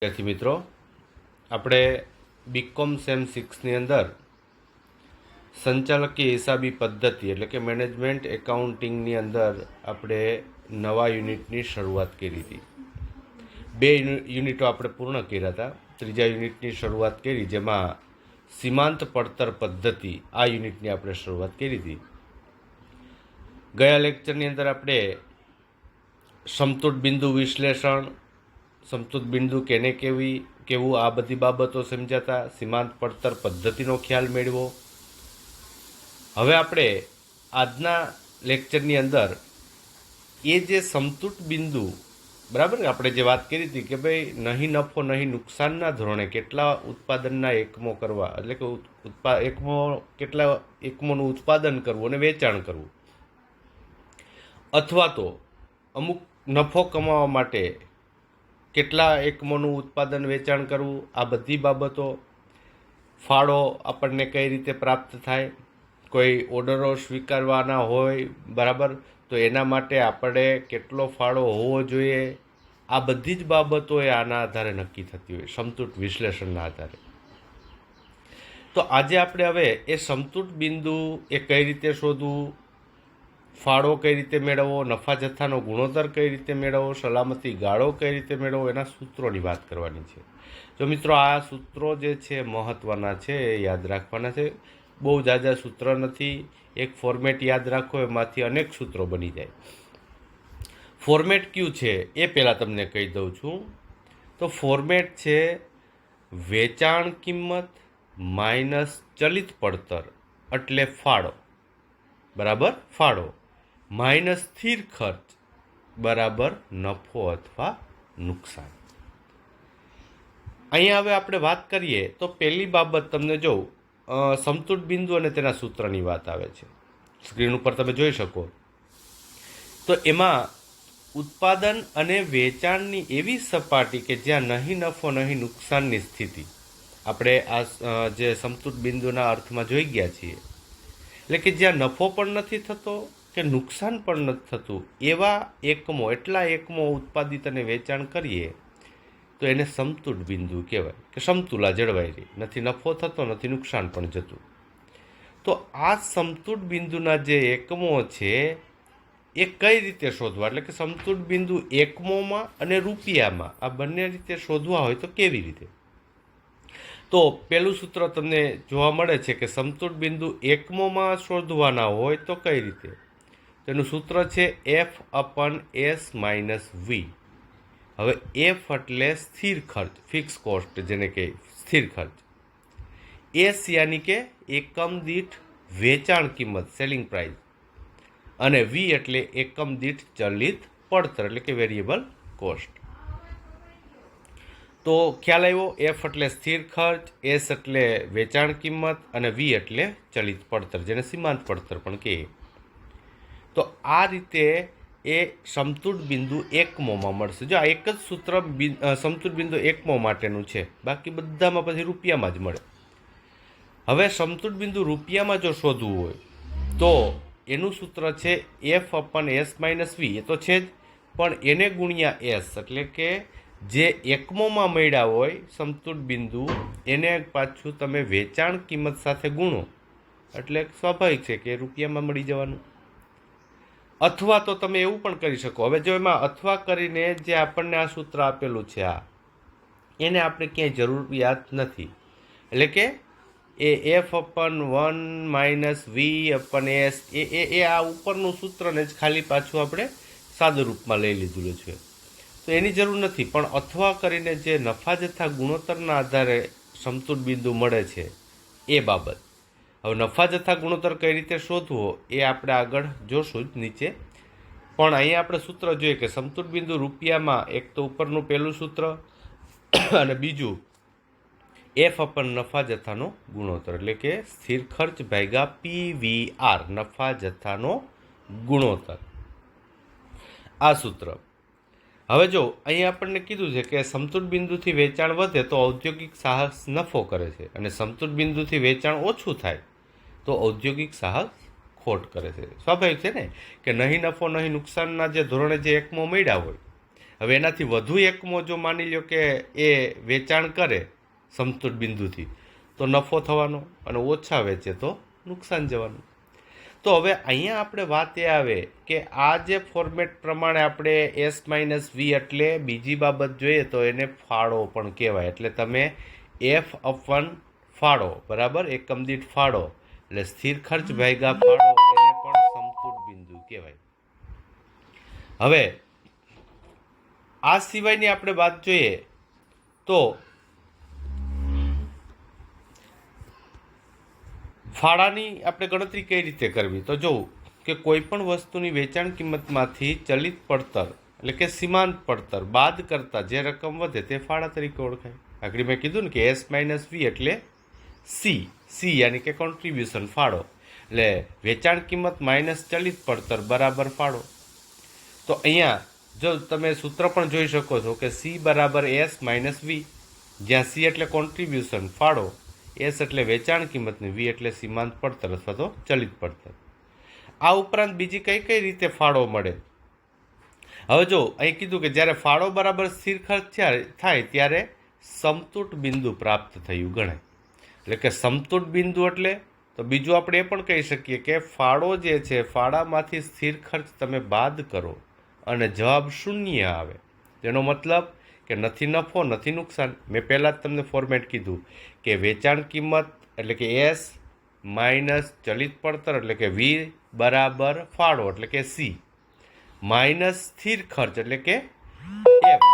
વિદ્યાર્થી મિત્રો, આપણે બીકોમ સેમ 6ની અંદર સંચાલકીય હિસાબી પદ્ધતિ એટલે કે મેનેજમેન્ટ એકાઉન્ટિંગની અંદર આપણે નવા યુનિટની શરૂઆત કરી હતી. 2 યુનિટો આપણે પૂર્ણ કર્યા હતા. ત્રીજા યુનિટની શરૂઆત કરી, જેમાં સીમાંત પડતર પદ્ધતિ આ યુનિટની આપણે શરૂઆત કરી હતી. ગયા લેક્ચરની અંદર આપણે સમતુટ બિંદુ વિશ્લેષણ, સમતુત બિંદુ કેને કેવું આ બધી બાબતો સમજાતા, સીમાંત પડતર પદ્ધતિનો ખ્યાલ મેળવો. હવે આપણે આજના લેક્ચરની અંદર એ જે સમતુટ બિંદુ, બરાબર, આપણે જે વાત કરી હતી કે ભાઈ નહીં નફો નહીં નુકસાનના ધોરણે કેટલા ઉત્પાદનના એકમો કરવા, એટલે કે કેટલા એકમોનું ઉત્પાદન કરવું અને વેચાણ કરવું, અથવા તો અમુક નફો કમાવા માટે કેટલા એકમોનું ઉત્પાદન વેચાણ કરવું, આ બધી બાબતો. ફાળો આપણને કઈ રીતે પ્રાપ્ત થાય, કોઈ ઓર્ડરો સ્વીકારવાના હોય, બરાબર, તો એના માટે આપણે કેટલો ફાળો હોવો જોઈએ, આ બધી જ બાબતો એ આના આધારે નક્કી થતી હોય, સમતુટ વિશ્લેષણના આધારે. તો આજે આપણે હવે એ સમતુટ બિંદુ એ કઈ રીતે શોધવું, ફાળો કઈ રીતે મેળવવો, નફા જથ્થાનો ગુણોત્તર કઈ રીતે મેળવવો, સલામતી ગાળો કઈ રીતે મેળવવો, એના સૂત્રોની વાત કરવાની છે. જો મિત્રો, આ સૂત્રો જે છે મહત્ત્વના છે, એ યાદ રાખવાના છે. બહુ ઝાઝા સૂત્ર નથી, એક ફોર્મેટ યાદ રાખો, એમાંથી અનેક સૂત્રો બની જાય. ફોર્મેટ કયું છે એ પહેલાં તમને કહી દઉં છું. તો ફોર્મેટ છે વેચાણ કિંમત માઇનસ ચલિત પડતર એટલે ફાળો, બરાબર, ફાળો માઇનસ સ્થિર ખર્ચ બરાબર નફો અથવા નુકસાન. અહીંયા હવે આપણે વાત કરીએ તો પહેલી બાબત તમને જો સમતુટ બિંદુ અને તેના સૂત્રની વાત આવે છે. સ્ક્રીન ઉપર તમે જોઈ શકો. તો એમાં ઉત્પાદન અને વેચાણની એવી સપાટી કે જ્યાં નહીં નફો નહીં નુકસાનની સ્થિતિ આપણે આ જે સમતુટ બિંદુના અર્થમાં જોઈ ગયા છીએ. એટલે કે જ્યાં નફો પણ નથી થતો કે નુકસાન પણ નથી થતું, એવા એકમો, એટલા એકમો ઉત્પાદિત અને વેચાણ કરીએ તો એને સમતુટ બિંદુ કહેવાય, કે સમતુલા જળવાઈ રહી, નથી નફો થતો નથી નુકસાન પણ જતું. તો આ સમતુટ બિંદુના જે એકમો છે એ કઈ રીતે શોધવા, એટલે કે સમતુટ બિંદુ એકમોમાં અને રૂપિયામાં આ બંને રીતે શોધવા હોય તો કેવી રીતે? તો પહેલું સૂત્ર તમને જોવા મળે છે કે સમતુટ બિંદુ એકમોમાં શોધવાના હોય તો કઈ રીતે? તેનું સૂત્ર છે F/S - V. હવે F એટલે સ્થિર ખર્ચ, ફિક્સ કોસ્ટ જેને કહે સ્થિર ખર્ચ. S યાની કે એકમ દીઠ વેચાણ કિંમત, સેલિંગ પ્રાઇસ. અને V એટલે એકમ દીઠ ચલિત પડતર એટલે કે વેરિયેબલ કોસ્ટ. તો ખ્યાલ આવ્યો? F એટલે સ્થિર ખર્ચ, S એટલે વેચાણ કિંમત અને V એટલે ચલિત પડતર, જેને સીમાંત પડતર પણ કહે. તો આ રીતે એ સમતુટ બિંદુ એકમોમાં મળશે. જો આ એક જ સૂત્ર સમતુટ બિંદુ એકમો માટેનું છે, બાકી બધામાં પછી રૂપિયામાં જ મળે. હવે સમતુટ બિંદુ રૂપિયામાં જો શોધવું હોય તો એનું સૂત્ર છે F/S - V. એ તો છે જ, પણ એને ગુણ્યા S, એટલે કે જે એકમોમાં મળ્યા હોય સમતુટ બિંદુ એને પાછું તમે વેચાણ કિંમત સાથે ગુણો, એટલે સ્વાભાવિક છે કે રૂપિયામાં મળી જવાનું. અથવા તો તમે એવું પણ કરી શકો. હવે જો એમાં અથવા કરીને જે આપણને આ સૂત્ર આપેલું છે એને આપણે ક્યાંય જરૂરિયાત નથી, એટલે કે એ F/1 - V/S એ આ ઉપરનું સૂત્રને જ ખાલી પાછું આપણે સાદું રૂપમાં લઈ લીધું છે, તો એની જરૂર નથી. પણ અથવા કરીને જે નફા જથ્થા ગુણોત્તરના આધારે સમતુટ બિંદુ મળે છે એ બાબત. હવે નફા જથ્થા ગુણોત્તર કઈ રીતે શોધવો એ આપણે આગળ જોશું જ નીચે. પણ અહીંયા આપણે સૂત્ર જોઈએ કે સમતુટ બિંદુ રૂપિયામાં એક તો ઉપરનું પહેલું સૂત્ર અને બીજું F/નફા જથ્થાનો ગુણોત્તર, એટલે કે સ્થિર ખર્ચ ભાગ્યા PVR, નફા જથ્થાનો ગુણોત્તર, આ સૂત્ર. હવે જો અહીંયા આપણને કીધું છે કે સમતુટ બિંદુથી વેચાણ વધે તો ઔદ્યોગિક સાહસ નફો કરે છે, અને સમતુટ બિંદુથી વેચાણ ઓછું થાય તો ઔદ્યોગિક સાહસ ખોટ કરે છે. સ્વાભાવિક છે ને કે નહીં નફો નહીં નુકસાનના જે ધોરણે જે એકમો મળ્યા હોય હવે એનાથી વધુ એકમો જો માની લો કે એ વેચાણ કરે સમતુટ બિંદુથી તો નફો થવાનો, અને ઓછા વેચે તો નુકસાન જવાનું. તો હવે અહીંયા આપણે વાત એ આવે કે આ જે ફોર્મેટ પ્રમાણે આપણે S-V એટલે બીજી બાબત જોઈએ તો એને ફાળો પણ કહેવાય. એટલે તમે F/1 ફાળો બરાબર, એકમ દીઠ ફાળો એટલે સ્થિર ખર્ચ ભાગ્યા ફાળો, એને પણ સમતુટ બિંદુ કહેવાય. હવે આ સિવાયની આપણે વાત જોઈએ તો ફાળાની આપણે ગણતરી કઈ રીતે કરવી, તો જોવું કે કોઈ પણ વસ્તુની વેચાણ કિંમતમાંથી ચલિત પડતર એટલે કે સીમાંત પડતર બાદ કરતા જે રકમ વધે તે ફાળા તરીકે ઓળખાય. આગળ મેં કીધું ને કે S-V એટલે સી યાની કે કોન્ટ્રીબ્યુશન ફાળો, એટલે વેચાણ કિંમત માઇનસ ચલિત પડતર બરાબર ફાળો. તો અહીંયા જો તમે સૂત્ર પણ જોઈ શકો છો કે C બરાબર S-V, જ્યાં C એટલે કોન્ટ્રીબ્યુશન ફાળો, S એટલે વેચાણ કિંમતની, V એટલે સીમાંત પડતર અથવા તો ચલિત પડતર. આ ઉપરાંત બીજી કઈ કઈ રીતે ફાળો મળે? હવે જો અહીં કીધું કે જ્યારે ફાળો બરાબર સ્થિર ખર્ચ થાય ત્યારે સમતુટ બિંદુ પ્રાપ્ત થયું ગણાય. એટલે કે સમતુટ બિંદુ એટલે તો બીજું આપણે એ પણ કહી શકીએ કે ફાળો જે છે, ફાળામાંથી સ્થિર ખર્ચ તમે બાદ કરો અને જવાબ શૂન્ય આવે. તેનો મતલબ કે નથી નફો નથી નુકસાન. મેં પહેલાં જ તમને ફોર્મેટ કીધું કે વેચાણ કિંમત એટલે કે S માઇનસ ચલિત પડતર એટલે કે V બરાબર ફાળો એટલે કે C માઇનસ સ્થિર ખર્ચ એટલે કે F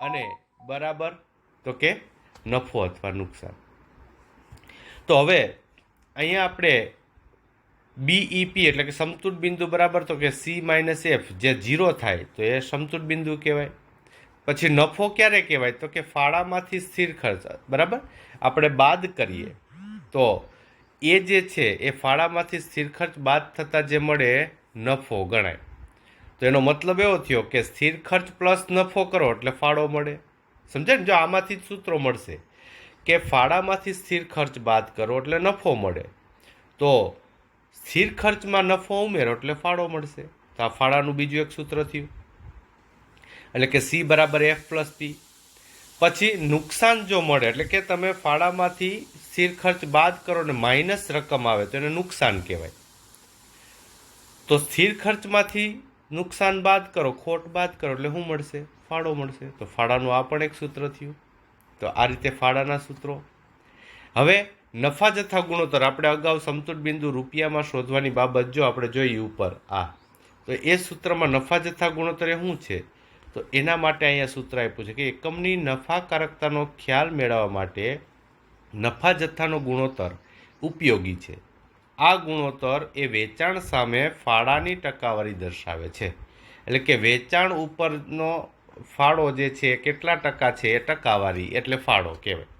અને બરાબર તો કે નફો અથવા નુકસાન. તો હવે અહીંયા આપણે BEP એટલે કે સમતુટ બિંદુ બરાબર તો કે C માઇનસ F જે 0 થાય તો એ સમતુટ બિંદુ કહેવાય. પછી નફો ક્યારે કહેવાય તો કે ફાળામાંથી સ્થિર ખર્ચ બરાબર આપણે બાદ કરીએ તો એ જે છે એ ફાળામાંથી સ્થિર ખર્ચ બાદ થતાં જે મળે નફો ગણાય. તો એનો મતલબ એવો થયો કે સ્થિર ખર્ચ પ્લસ નફો કરો એટલે ફાળો મળે. સમજાય ને? જો આમાંથી જ સૂત્રો મળશે કે ફાળામાંથી સ્થિર ખર્ચ બાદ કરો એટલે નફો મળે, તો સ્થિર ખર્ચમાં નફો ઉમેરો એટલે ફાળો મળશે. તો આ ફાળાનું બીજું એક સૂત્ર થયું, એટલે કે C બરાબર F+P. પછી નુકસાન જો મળે એટલે કે તમે ફાળામાંથી સ્થિર ખર્ચ બાદ કરો ને માઇનસ રકમ આવે તો એને નુકસાન કહેવાય. તો સ્થિર ખર્ચમાંથી નુકસાન બાદ કરો, ખોટ બાદ કરો એટલે શું મળશે? ફાળો મળશે. તો ફાળાનું આ પણ એક સૂત્ર થયું. તો આ રીતે ફાળાના સૂત્રો. હવે નફા જથ્થા ગુણોત્તર આપણે અગાઉ સમતુટ બિંદુ રૂપિયામાં શોધવાની બાબત જો આપણે જોઈએ ઉપર તો એ સૂત્રમાં નફા જથ્થા ગુણોત્તર એ શું છે? તો એના માટે અહીંયા સૂત્ર આપ્યું છે કે એકમની નફાકારકતાનો ખ્યાલ મેળવવા માટે નફા જથ્થાનો ગુણોત્તર ઉપયોગી છે. આ ગુણોત્તર એ વેચાણ સામે ફાળાની ટકાવારી દર્શાવે છે. એટલે કે વેચાણ ઉપરનો ફાળો જે છે એ કેટલા ટકા છે એ ટકાવારી એટલે ફાળો કહેવાય.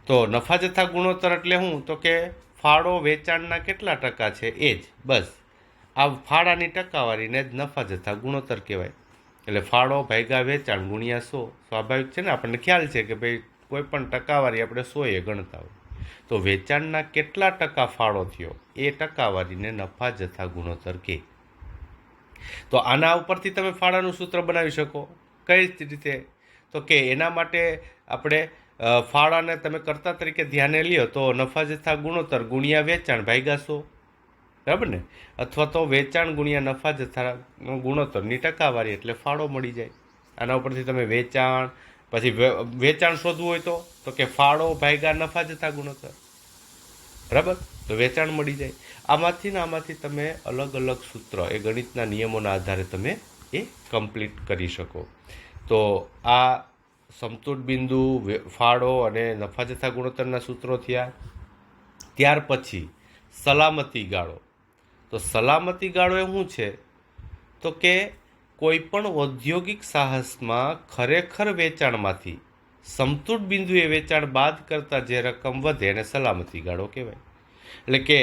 તો નફા જથ્થા ગુણોત્તર એટલે શું? તો કે ફાળો વેચાણના કેટલા ટકા છે એ જ, બસ આ ફાળાની ટકાવારીને જ નફા જથ્થા ગુણોત્તર કહેવાય. એટલે ફાળો ભાગ્યા વેચાણ ગુણ્યા 100. સ્વાભાવિક છે ને, આપણને ખ્યાલ છે કે ભાઈ કોઈ પણ ટકાવારી આપણે 100 ગણતા હોય તો વેચાણના કેટલા ટકા ફાળો થયો એ ટકાવારીને નફા જથ્થા ગુણોત્તર કહે. તો આના ઉપરથી તમે ફાળાનું સૂત્ર બનાવી શકો. કઈ રીતે? તો કે એના માટે આપણે ફાળાને તમે કર્તા તરીકે ધ્યાને લ્યો તો નફા જથ્થા ગુણોત્તર ગુણ્યા વેચાણ ભાગ્યા 100, બરાબર ને? અથવા તો વેચાણ ગુણ્યા નફા જથ્થા ગુણોત્તરની ટકાવારી એટલે ફાળો મળી જાય. આના ઉપરથી તમે વેચાણ પછી વેચાણ શોધવું હોય તો કે ફાળો ભાગ્યા નફા જથ્થા ગુણોત્તર, બરાબર? તો વેચાણ મળી જાય. આમાંથી ને આમાંથી તમે અલગ અલગ સૂત્ર એ ગણિતના નિયમોના આધારે તમે એ કમ્પ્લીટ કરી શકો. તો આ સમતુટ બિંદુ, ફાળો અને નફા જથ્થા ગુણોત્તરના સૂત્રો થયા. ત્યાર પછી સલામતી ગાળો. તો સલામતી ગાળો એ શું છે? તો કે કોઈ પણ ઔદ્યોગિક સાહસમાં ખરેખર વેચાણમાંથી સમતુટ બિંદુએ વેચાણ બાદ કરતાં જે રકમ વધે એને સલામતી ગાળો કહેવાય. એટલે કે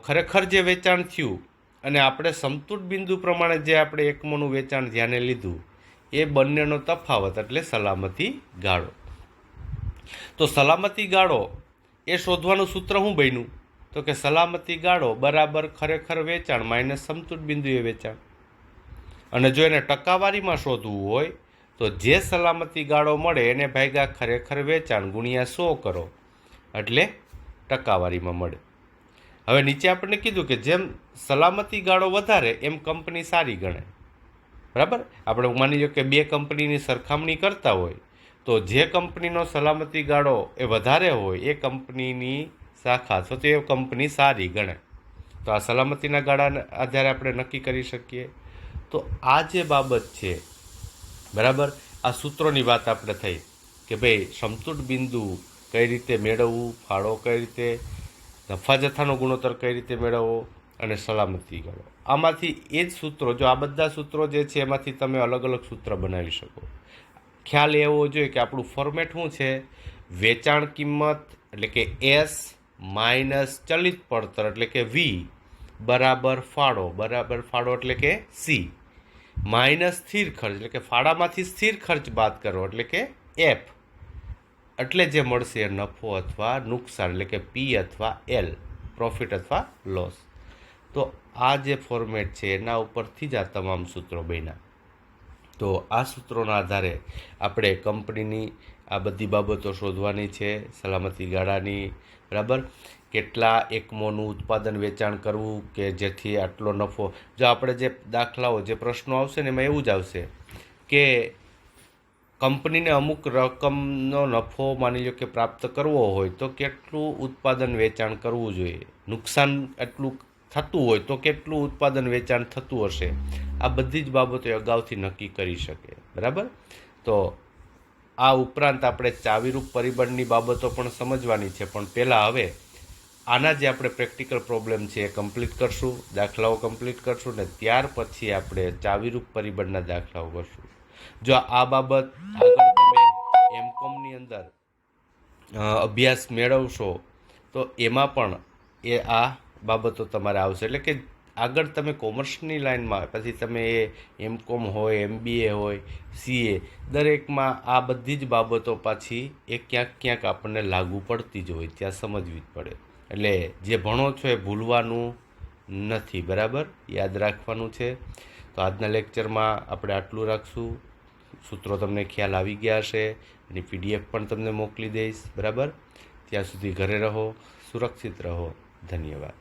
ખરેખર જે વેચાણ થયું અને આપણે સમતુટ બિંદુ પ્રમાણે જે આપણે એકમોનું વેચાણ ધ્યાને લીધું એ બંનેનો તફાવત એટલે સલામતી ગાળો. તો સલામતી ગાળો એ શોધવાનું સૂત્ર શું બન્યું? તો કે સલામતી ગાળો બરાબર ખરેખર વેચાણ માઇનસ સમતુટ બિંદુએ વેચાણ. અને જો એને ટકાવારીમાં શોધવું હોય તો જે સલામતી ગાળો મળે એને ભાગ્યા ખરેખર વેચાણ ગુણ્યા 100 કરો એટલે ટકાવારીમાં મળે. હવે નીચે આપણને કીધું કે જેમ સલામતી ગાળો વધારે એમ કંપની સારી ગણાય. બરાબર, આપણે માની લો કે બે કંપનીની સરખામણી કરતા હોય તો જે કંપનીનો સલામતી ગાળો એ વધારે હોય એ કંપનીની શાખા અથવા તો એ કંપની સારી ગણાય. તો આ સલામતીના ગાળાના આધારે આપણે નક્કી કરી શકીએ. તો આ જે બાબત છે, બરાબર, આ સૂત્રોની વાત આપણે થઈ કે ભાઈ સમતૂર બિંદુ કઈ રીતે મેળવવું, ફાળો કઈ રીતે, નફા જથ્થાનો ગુણોત્તર કઈ રીતે મેળવવો અને સલામતી ગાળો. આમાંથી એ જ સૂત્રો, જો આ બધા સૂત્રો જે છે એમાંથી તમે અલગ અલગ સૂત્ર બનાવી શકો. ખ્યાલ એવો જોઈએ કે આપણું ફોર્મેટ શું છે, વેચાણ કિંમત એટલે કે એસ માઇનસ ચલિત પડતર એટલે કે વી બરાબર ફાળો એટલે કે સી માઇનસ સ્થિર ખર્ચ એટલે કે ફાળામાંથી સ્થિર ખર્ચ બાદ કરો એટલે કે એફ, એટલે જે મળશે એ નફો અથવા નુકસાન એટલે કે પી અથવા એલ, પ્રોફિટ અથવા લોસ. તો આ જે ફોર્મેટ છે એના ઉપરથી જ આ તમામ સૂત્રો બન્યા. તો આ સૂત્રોના આધારે આપણે કંપનીની આ બધી બાબતો શોધવાની છે, સલામતી ગાળાની, બરાબર, કેટલા એકમોનું ઉત્પાદન વેચાણ કરવું કે જેથી આટલો નફો. જો આપણે જે દાખલાઓ જે પ્રશ્નો આવશે ને એમાં એવું જ આવશે કે કંપનીને અમુક રકમનો નફો માની લો કે પ્રાપ્ત કરવો હોય તો કેટલું ઉત્પાદન વેચાણ કરવું જોઈએ, નુકસાન એટલું થતું હોય તો કેટલું ઉત્પાદન વેચાણ થતું હશે. આ બધી જ બાબતો અગાઉથી નક્કી કરી શકે. બરાબર, તો આ ઉપરાંત આપણે ચાવીરૂપ પરિબળની બાબતો પણ સમજવાની છે, પણ પહેલાં હવે આના જે આપણે પ્રેક્ટિકલ પ્રોબ્લેમ છે એ કમ્પ્લીટ કરશું, દાખલાઓ કમ્પ્લીટ કરશું ને ત્યાર પછી આપણે ચાવીરૂપ પરિબળના દાખલાઓ કરશું. જો આ બાબત આગળ તમે એમકોમની અંદર અભ્યાસ મેળવશો તો એમાં પણ એ આ બાબતો તમારે આવશે. એટલે કે આગળ તમે કોમર્સની લાઈનમાં પછી તમે એ એમકોમ હોય, એમબીએ હોય, સીએ, દરેકમાં આ બધી જ બાબતો પાછી એ ક્યાંક આપણને લાગુ પડતી જ હોય, ત્યાં સમજવી જ પડે. એટલે જે ભણો છો એ ભૂલવાનું નથી. બરાબર, યાદ રાખવાનું છે. તો આજના લેક્ચરમાં આપણે આટલું રાખશું. સૂત્રો તમને ખ્યાલ આવી ગયા હશે, એની પીડીએફ પણ તમને મોકલી દઈશ. બરાબર, ત્યાં સુધી ઘરે રહો, સુરક્ષિત રહો. ધન્યવાદ.